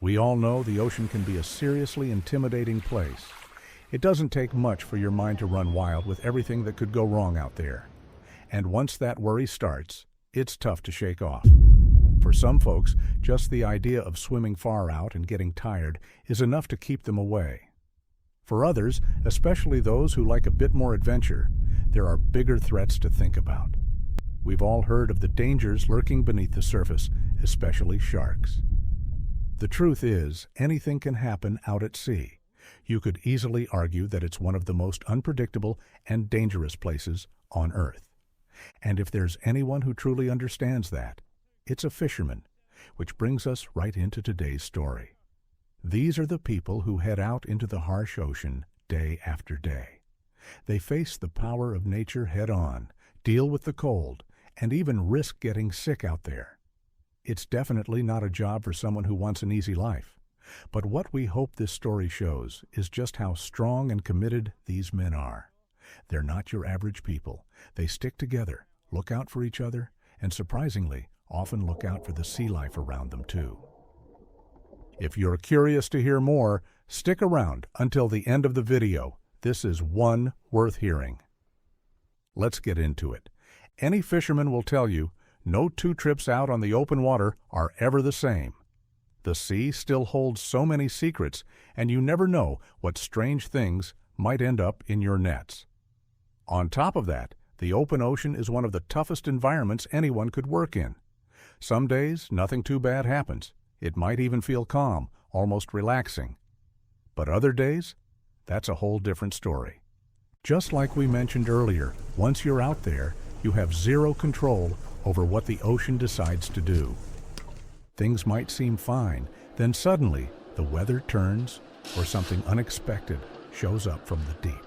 We all know the ocean can be a seriously intimidating place. It doesn't take much for your mind to run wild with everything that could go wrong out there. And once that worry starts, it's tough to shake off. For some folks, just the idea of swimming far out and getting tired is enough to keep them away. For others, especially those who like a bit more adventure, there are bigger threats to think about. We've all heard of the dangers lurking beneath the surface, especially sharks. The truth is, anything can happen out at sea. You could easily argue that it's one of the most unpredictable and dangerous places on Earth. And if there's anyone who truly understands that, it's a fisherman, which brings us right into today's story. These are the people who head out into the harsh ocean day after day. They face the power of nature head-on, deal with the cold, and even risk getting sick out there. It's definitely not a job for someone who wants an easy life. But what we hope this story shows is just how strong and committed these men are. They're not your average people. They stick together, look out for each other, and surprisingly, often look out for the sea life around them too. If you're curious to hear more, stick around until the end of the video. This is one worth hearing. Let's get into it. Any fisherman will tell you, no two trips out on the open water are ever the same. The sea still holds so many secrets, and you never know what strange things might end up in your nets. On top of that, the open ocean is one of the toughest environments anyone could work in. Some days, nothing too bad happens. It might even feel calm, almost relaxing. But other days, that's a whole different story. Just like we mentioned earlier, once you're out there, you have zero control over what the ocean decides to do. Things might seem fine, then suddenly the weather turns or something unexpected shows up from the deep.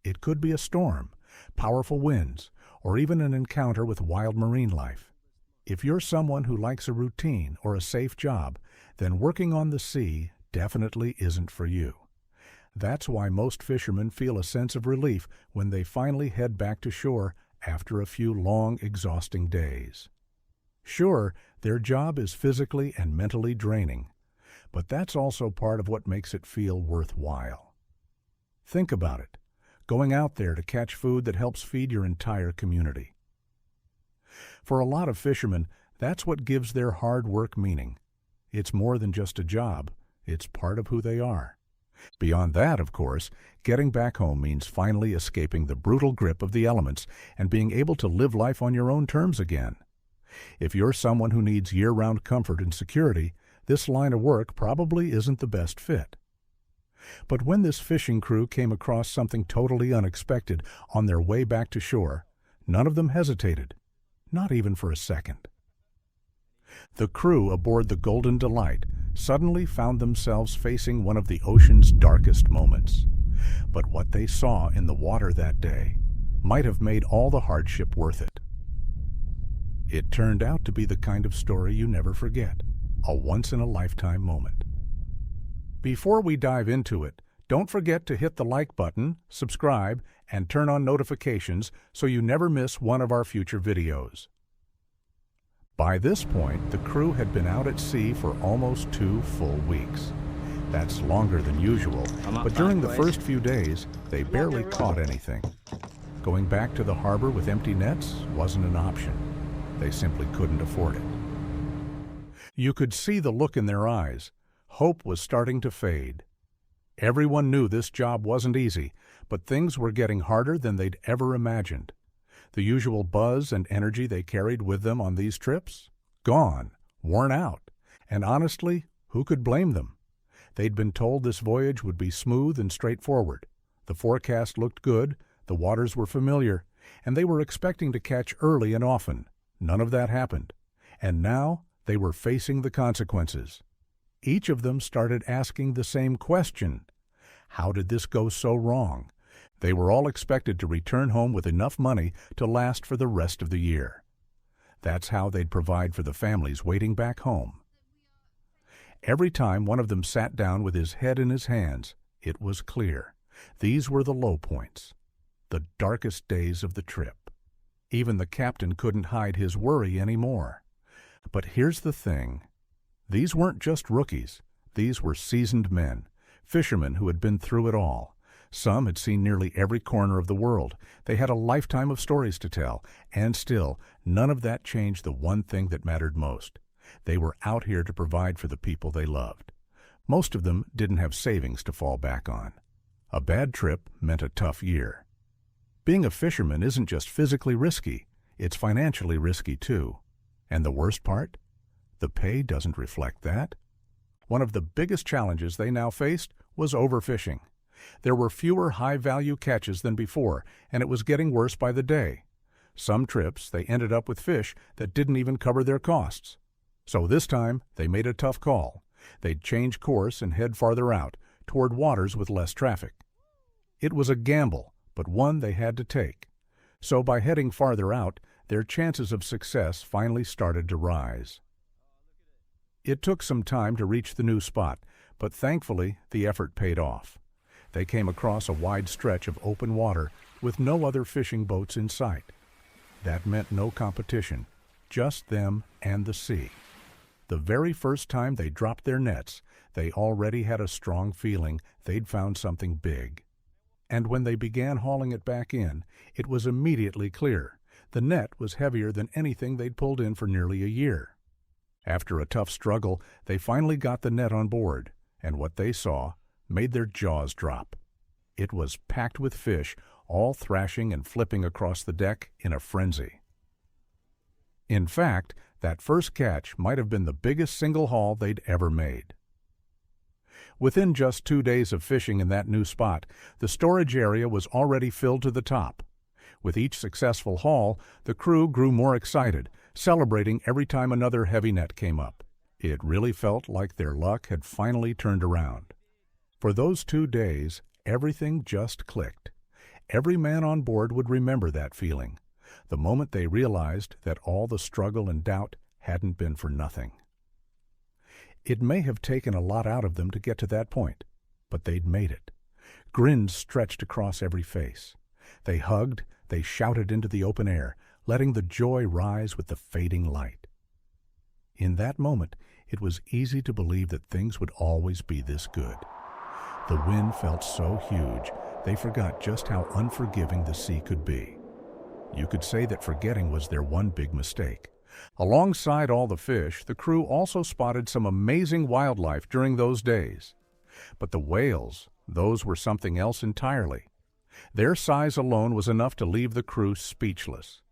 It could be a storm, powerful winds, or even an encounter with wild marine life. If you're someone who likes a routine or a safe job, then working on the sea definitely isn't for you. That's why most fishermen feel a sense of relief when they finally head back to shore after a few long, exhausting days. Sure, their job is physically and mentally draining, but that's also part of what makes it feel worthwhile. Think about it, going out there to catch food that helps feed your entire community. For a lot of fishermen, that's what gives their hard work meaning. It's more than just a job, it's part of who they are. Beyond that, of course, getting back home means finally escaping the brutal grip of the elements and being able to live life on your own terms again. If you're someone who needs year-round comfort and security, this line of work probably isn't the best fit. But when this fishing crew came across something totally unexpected on their way back to shore, none of them hesitated, not even for a second. The crew aboard the Golden Delight suddenly found themselves facing one of the ocean's darkest moments. But what they saw in the water that day might have made all the hardship worth it. It turned out to be the kind of story you never forget, a once-in-a-lifetime moment. Before we dive into it, don't forget to hit the like button, subscribe, and turn on notifications so you never miss one of our future videos. By this point, the crew had been out at sea for almost 2 full weeks. That's longer than usual, but during the first few days, they barely caught anything. Going back to the harbor with empty nets wasn't an option. They simply couldn't afford it. You could see the look in their eyes. Hope was starting to fade. Everyone knew this job wasn't easy, but things were getting harder than they'd ever imagined. The usual buzz and energy they carried with them on these trips? Gone, worn out. And honestly, who could blame them? They'd been told this voyage would be smooth and straightforward. The forecast looked good, the waters were familiar, and they were expecting to catch early and often. None of that happened. And now they were facing the consequences. Each of them started asking the same question. How did this go so wrong? They were all expected to return home with enough money to last for the rest of the year. That's how they'd provide for the families waiting back home. Every time one of them sat down with his head in his hands, it was clear. These were the low points, the darkest days of the trip. Even the captain couldn't hide his worry anymore. But here's the thing. These weren't just rookies. These were seasoned men, fishermen who had been through it all. Some had seen nearly every corner of the world. They had a lifetime of stories to tell, and still, none of that changed the one thing that mattered most. They were out here to provide for the people they loved. Most of them didn't have savings to fall back on. A bad trip meant a tough year. Being a fisherman isn't just physically risky, it's financially risky too. And the worst part? The pay doesn't reflect that. One of the biggest challenges they now faced was overfishing. There were fewer high-value catches than before, and it was getting worse by the day. Some trips, they ended up with fish that didn't even cover their costs. So this time, they made a tough call. They'd change course and head farther out, toward waters with less traffic. It was a gamble, but one they had to take. So by heading farther out, their chances of success finally started to rise. It took some time to reach the new spot, but thankfully the effort paid off. They came across a wide stretch of open water with no other fishing boats in sight. That meant no competition, just them and the sea. The very first time they dropped their nets, they already had a strong feeling they'd found something big. And when they began hauling it back in, it was immediately clear. The net was heavier than anything they'd pulled in for nearly a year. After a tough struggle, they finally got the net on board, and what they saw made their jaws drop. It was packed with fish, all thrashing and flipping across the deck in a frenzy. In fact, that first catch might have been the biggest single haul they'd ever made. Within just 2 days of fishing in that new spot, the storage area was already filled to the top. With each successful haul, the crew grew more excited, celebrating every time another heavy net came up. It really felt like their luck had finally turned around. For those 2 days, everything just clicked. Every man on board would remember that feeling, the moment they realized that all the struggle and doubt hadn't been for nothing. It may have taken a lot out of them to get to that point, but they'd made it. Grins stretched across every face. They hugged, they shouted into the open air, letting the joy rise with the fading light. In that moment, it was easy to believe that things would always be this good. The wind felt so huge, they forgot just how unforgiving the sea could be. You could say that forgetting was their one big mistake. Alongside all the fish, the crew also spotted some amazing wildlife during those days. But the whales, those were something else entirely. Their size alone was enough to leave the crew speechless.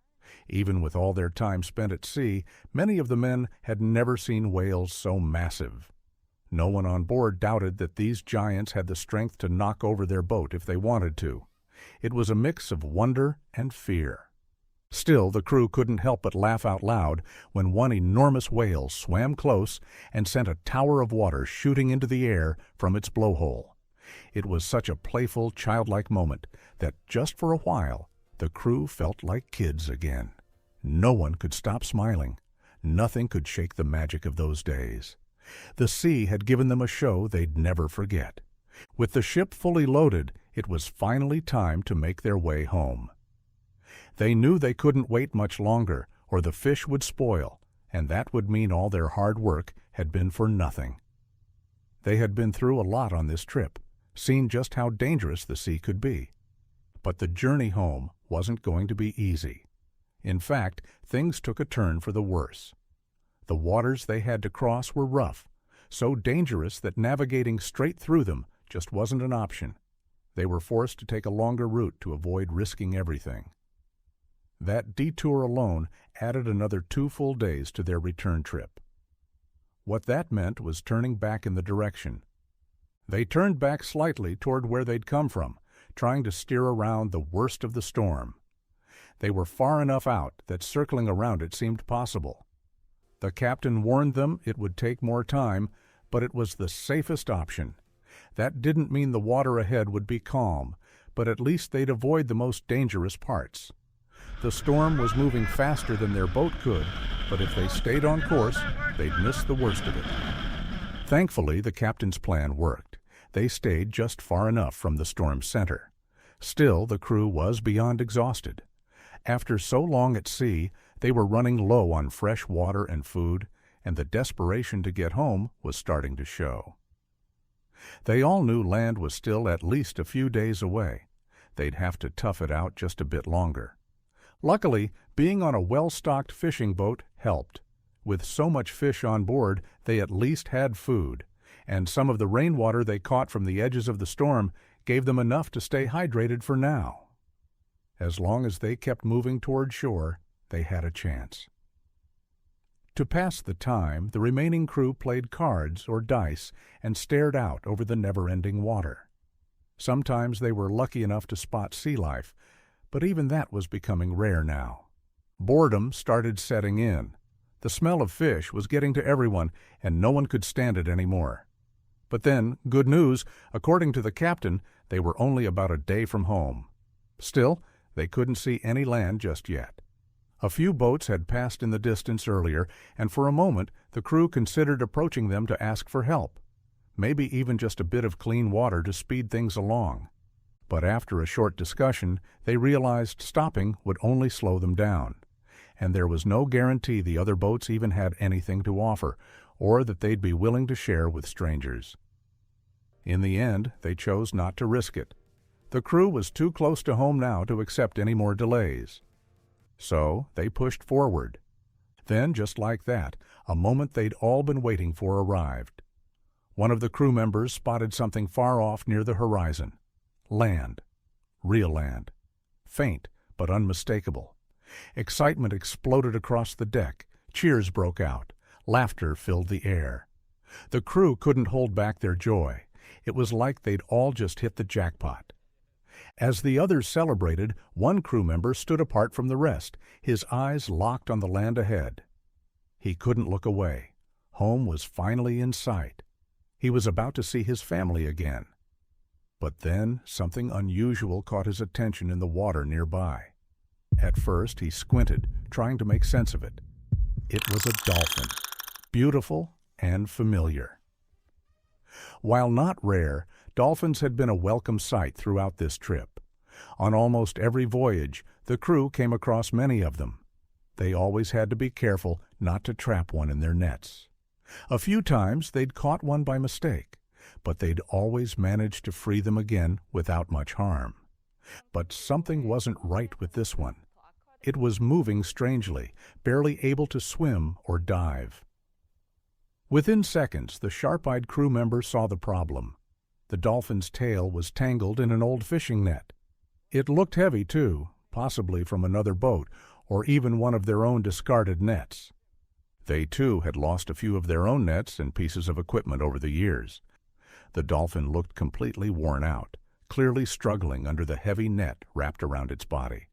Even with all their time spent at sea, many of the men had never seen whales so massive. No one on board doubted that these giants had the strength to knock over their boat if they wanted to. It was a mix of wonder and fear. Still, the crew couldn't help but laugh out loud when one enormous whale swam close and sent a tower of water shooting into the air from its blowhole. It was such a playful, childlike moment that just for a while, the crew felt like kids again. No one could stop smiling. Nothing could shake the magic of those days. The sea had given them a show they'd never forget. With the ship fully loaded, it was finally time to make their way home. They knew they couldn't wait much longer, or the fish would spoil, and that would mean all their hard work had been for nothing. They had been through a lot on this trip, seen just how dangerous the sea could be. But the journey home wasn't going to be easy. In fact, things took a turn for the worse. The waters they had to cross were rough, so dangerous that navigating straight through them just wasn't an option. They were forced to take a longer route to avoid risking everything. That detour alone added another 2 full days to their return trip. What that meant was turning back in the direction. They turned back slightly toward where they'd come from, trying to steer around the worst of the storm. They were far enough out that circling around it seemed possible. The captain warned them it would take more time, but it was the safest option. That didn't mean the water ahead would be calm, but at least they'd avoid the most dangerous parts. The storm was moving faster than their boat could, but if they stayed on course, they'd miss the worst of it. Thankfully, the captain's plan worked. They stayed just far enough from the storm's center. Still, the crew was beyond exhausted. After so long at sea, they were running low on fresh water and food, and the desperation to get home was starting to show. They all knew land was still at least a few days away. They'd have to tough it out just a bit longer. Luckily, being on a well-stocked fishing boat helped. With so much fish on board, they at least had food, and some of the rainwater they caught from the edges of the storm gave them enough to stay hydrated for now. As long as they kept moving toward shore, they had a chance. To pass the time, the remaining crew played cards or dice and stared out over the never-ending water. Sometimes they were lucky enough to spot sea life, but even that was becoming rare now. Boredom started setting in. The smell of fish was getting to everyone, and no one could stand it anymore. But then, good news, according to the captain, they were only about a day from home. Still, they couldn't see any land just yet. A few boats had passed in the distance earlier, and for a moment the crew considered approaching them to ask for help. Maybe even just a bit of clean water to speed things along. But after a short discussion, they realized stopping would only slow them down. And there was no guarantee the other boats even had anything to offer, or that they'd be willing to share with strangers. In the end, they chose not to risk it. The crew was too close to home now to accept any more delays. So they pushed forward. Then, just like that, a moment they'd all been waiting for arrived. One of the crew members spotted something far off near the horizon. Land. Real land. Faint, but unmistakable. Excitement exploded across the deck. Cheers broke out. Laughter filled the air. The crew couldn't hold back their joy. It was like they'd all just hit the jackpot. As the others celebrated, one crew member stood apart from the rest, his eyes locked on the land ahead. He couldn't look away. Home was finally in sight. He was about to see his family again. But then something unusual caught his attention in the water nearby. At first he squinted, trying to make sense of it. It was a dolphin, beautiful and familiar. While not rare, dolphins had been a welcome sight throughout this trip. On almost every voyage, the crew came across many of them. They always had to be careful not to trap one in their nets. A few times they'd caught one by mistake, but they'd always managed to free them again without much harm. But something wasn't right with this one. It was moving strangely, barely able to swim or dive. Within seconds, the sharp-eyed crew member saw the problem. The dolphin's tail was tangled in an old fishing net. It looked heavy, too, possibly from another boat, or even one of their own discarded nets. They, too, had lost a few of their own nets and pieces of equipment over the years. The dolphin looked completely worn out, clearly struggling under the heavy net wrapped around its body.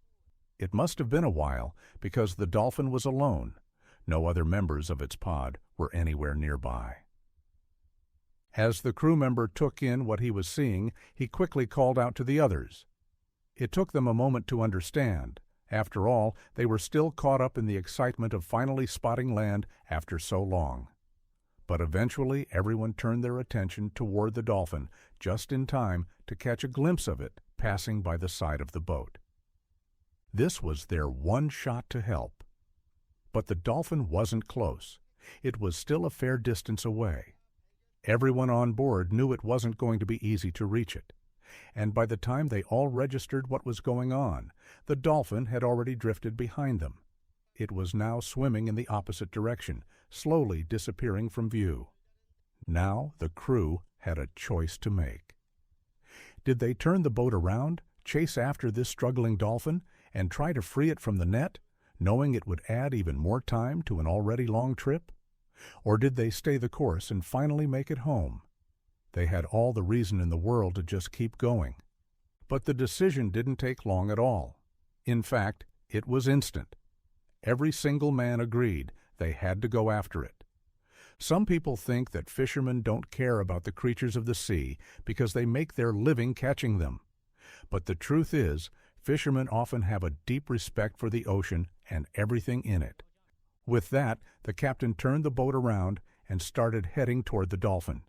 It must have been a while, because the dolphin was alone. No other members of its pod were anywhere nearby. As the crew member took in what he was seeing, he quickly called out to the others. It took them a moment to understand. After all, they were still caught up in the excitement of finally spotting land after so long. But eventually everyone turned their attention toward the dolphin, just in time to catch a glimpse of it passing by the side of the boat. This was their one shot to help. But the dolphin wasn't close. It was still a fair distance away. Everyone on board knew it wasn't going to be easy to reach it. And by the time they all registered what was going on, the dolphin had already drifted behind them. It was now swimming in the opposite direction, slowly disappearing from view. Now the crew had a choice to make. Did they turn the boat around, chase after this struggling dolphin, and try to free it from the net, knowing it would add even more time to an already long trip? Or did they stay the course and finally make it home? They had all the reason in the world to just keep going. But the decision didn't take long at all. In fact, it was instant. Every single man agreed they had to go after it. Some people think that fishermen don't care about the creatures of the sea because they make their living catching them. But the truth is, fishermen often have a deep respect for the ocean and everything in it. With that, the captain turned the boat around and started heading toward the dolphin.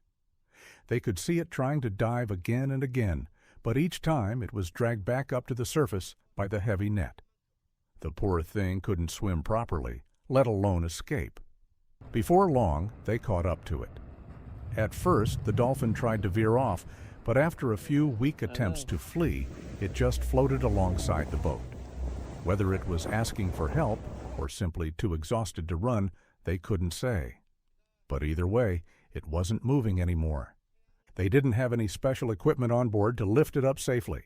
They could see it trying to dive again and again, but each time it was dragged back up to the surface by the heavy net. The poor thing couldn't swim properly, let alone escape. Before long, they caught up to it. At first, the dolphin tried to veer off, but after a few weak attempts to flee, it just floated alongside the boat. Whether it was asking for help or simply too exhausted to run, they couldn't say. But either way, it wasn't moving anymore. They didn't have any special equipment on board to lift it up safely.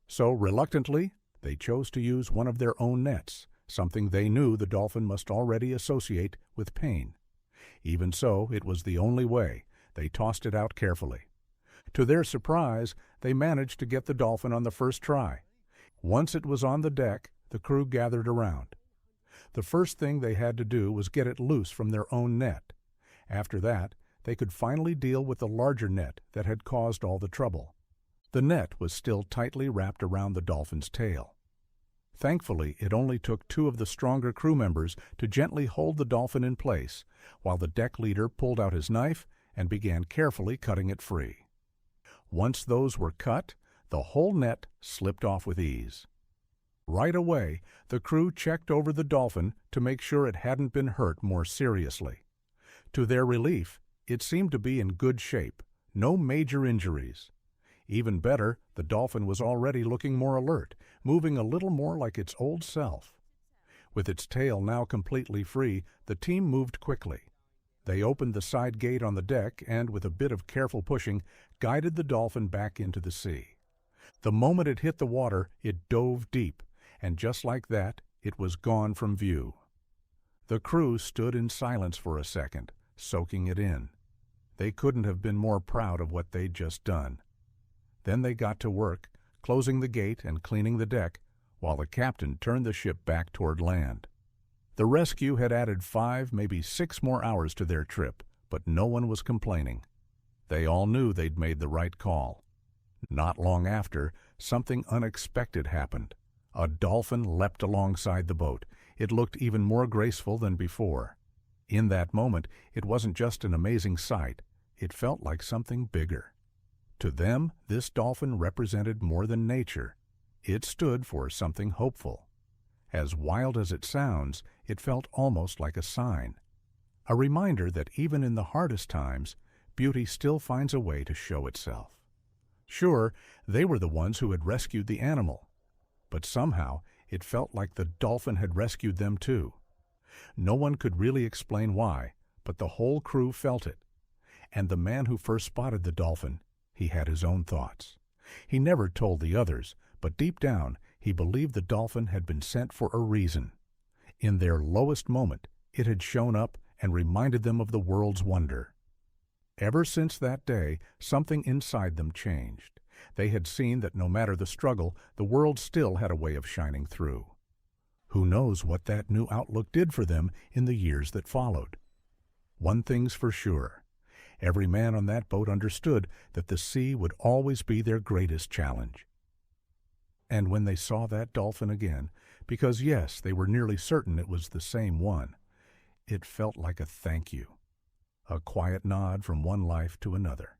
So, reluctantly, they chose to use one of their own nets, something they knew the dolphin must already associate with pain. Even so, it was the only way. They tossed it out carefully. To their surprise, they managed to get the dolphin on the first try. Once it was on the deck, the crew gathered around. The first thing they had to do was get it loose from their own net. After that, they could finally deal with the larger net that had caused all the trouble. The net was still tightly wrapped around the dolphin's tail. Thankfully, it only took 2 of the stronger crew members to gently hold the dolphin in place, while the deck leader pulled out his knife and began carefully cutting it free. Once those were cut, the whole net slipped off with ease. Right away, the crew checked over the dolphin to make sure it hadn't been hurt more seriously. To their relief, it seemed to be in good shape, no major injuries. Even better, the dolphin was already looking more alert, moving a little more like its old self. With its tail now completely free, the team moved quickly. They opened the side gate on the deck and, with a bit of careful pushing, guided the dolphin back into the sea. The moment it hit the water, it dove deep, and just like that, it was gone from view. The crew stood in silence for a second, soaking it in. They couldn't have been more proud of what they'd just done. Then they got to work, closing the gate and cleaning the deck, while the captain turned the ship back toward land. The rescue had added 5, maybe 6 more hours to their trip, but no one was complaining. They all knew they'd made the right call. Not long after, something unexpected happened. A dolphin leapt alongside the boat. It looked even more graceful than before. In that moment, it wasn't just an amazing sight. It felt like something bigger. To them, this dolphin represented more than nature. It stood for something hopeful. As wild as it sounds, it felt almost like a sign. A reminder that even in the hardest times, beauty still finds a way to show itself. Sure, they were the ones who had rescued the animal, but somehow it felt like the dolphin had rescued them too. No one could really explain why, but the whole crew felt it. And the man who first spotted the dolphin, he had his own thoughts. He never told the others, but deep down, he believed the dolphin had been sent for a reason. In their lowest moment, it had shown up and reminded them of the world's wonder. Ever since that day, something inside them changed. They had seen that no matter the struggle, the world still had a way of shining through. Who knows what that new outlook did for them in the years that followed? One thing's for sure. Every man on that boat understood that the sea would always be their greatest challenge. And when they saw that dolphin again, because yes, they were nearly certain it was the same one, it felt like a thank you, a quiet nod from one life to another.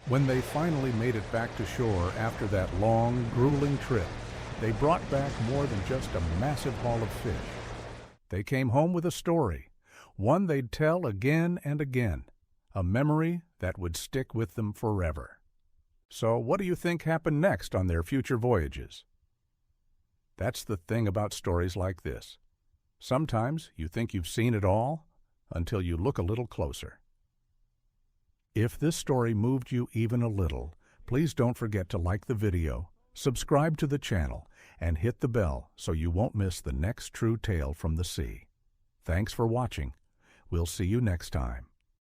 When they finally made it back to shore after that long, grueling trip, they brought back more than just a massive haul of fish. They came home with a story, one they'd tell again and again, a memory that would stick with them forever. So what do you think happened next on their future voyages? That's the thing about stories like this. Sometimes you think you've seen it all until you look a little closer. If this story moved you even a little, please don't forget to like the video, subscribe to the channel, and hit the bell so you won't miss the next true tale from the sea. Thanks for watching. We'll see you next time.